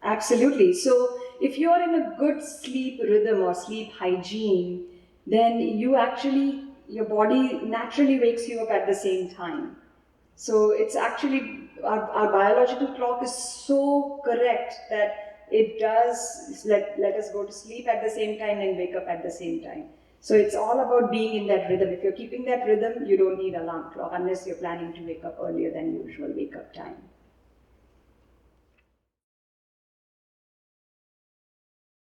Absolutely. So if you're in a good sleep rhythm or sleep hygiene, then your body naturally wakes you up at the same time. So it's actually, our biological clock is so correct that it does let us go to sleep at the same time and wake up at the same time. So it's all about being in that rhythm. If you're keeping that rhythm, you don't need alarm clock unless you're planning to wake up earlier than usual wake up time.